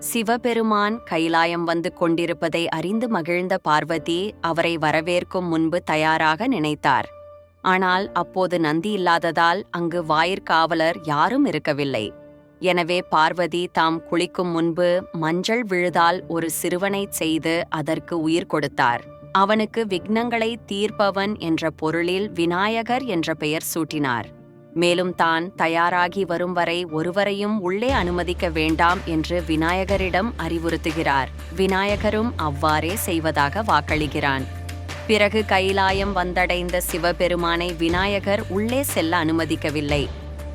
சிவபெருமான் கைலாயம் வந்து கொண்டிருப்பதை அறிந்து மகிழ்ந்த பார்வதி அவரை வரவேற்கும் முன்பு தயாராக நினைத்தார். ஆனால் அப்போது நந்தி இல்லாததால் அங்கு வாயிற்காவலர் யாரும் இருக்கவில்லை. எனவே பார்வதி தாம் குளிக்கும் முன்பு மஞ்சள் விழுதால் ஒரு சிறுவனைச் செய்து அதற்கு உயிர் கொடுத்தார். அவனுக்கு விக்னங்களை தீர்ப்பவன் என்ற பொருளில் விநாயகர் என்ற பெயர் சூட்டினார். மேலும் தான் தயாராகி வரும் வரை ஒருவரையும் உள்ளே அனுமதிக்க வேண்டாம் என்று விநாயகரிடம் அறிவுறுத்துகிறார். விநாயகரும் அவ்வாறே செய்வதாக வாக்களிக்கிறான். பிறகு கைலாயம் வந்தடைந்த சிவபெருமானை விநாயகர் உள்ளே செல்ல அனுமதிக்கவில்லை.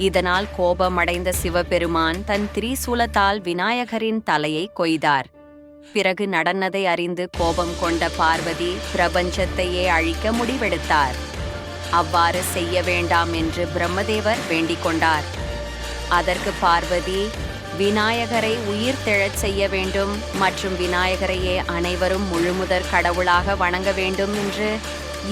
இதனால் கோபமடைந்த சிவபெருமான் தன் திரிசூலத்தால் விநாயகரின் தலையை கொய்தார். பிறகு நடந்ததை அறிந்து கோபம் கொண்ட பார்வதி பிரபஞ்சத்தையே அழிக்க முடிவெடுத்தார். அவ்வாறு செய்ய வேண்டாம் என்று பிரம்மதேவர் வேண்டிக் கொண்டார். அதற்கு பார்வதி விநாயகரை உயிர் தெழச் செய்ய வேண்டும் மற்றும் விநாயகரையே அனைவரும் முழுமுதற் கடவுளாக வணங்க வேண்டும் என்று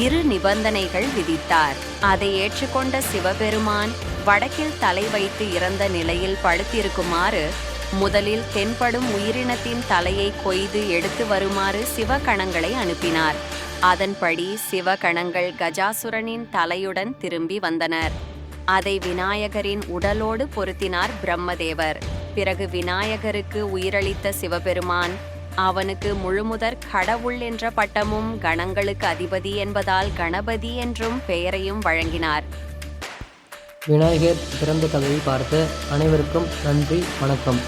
2 நிபந்தனைகள் விதித்தார். அதை ஏற்றுக்கொண்ட சிவபெருமான் வடக்கில் தலை வைத்து இறந்த நிலையில் படுத்திருக்குமாறு முதலில் தென்படும் உயிரினத்தின் தலையை கொய்து எடுத்து வருமாறு சிவகணங்களை அனுப்பினார். அதன்படி சிவகணங்கள் கஜாசுரனின் தலையுடன் திரும்பி வந்தனர். அதை விநாயகரின் உடலோடு பொருத்தினார் பிரம்மதேவர். பிறகு விநாயகருக்கு உயிரளித்த சிவபெருமான் அவனுக்கு முழுமுதற் கடவுள் என்ற பட்டமும் கணங்களுக்கு அதிபதி என்பதால் கணபதி என்றும் பெயரையும் வழங்கினார். விநாயகர் பிறந்த கதையை பார்த்த அனைவருக்கும் நன்றி, வணக்கம்.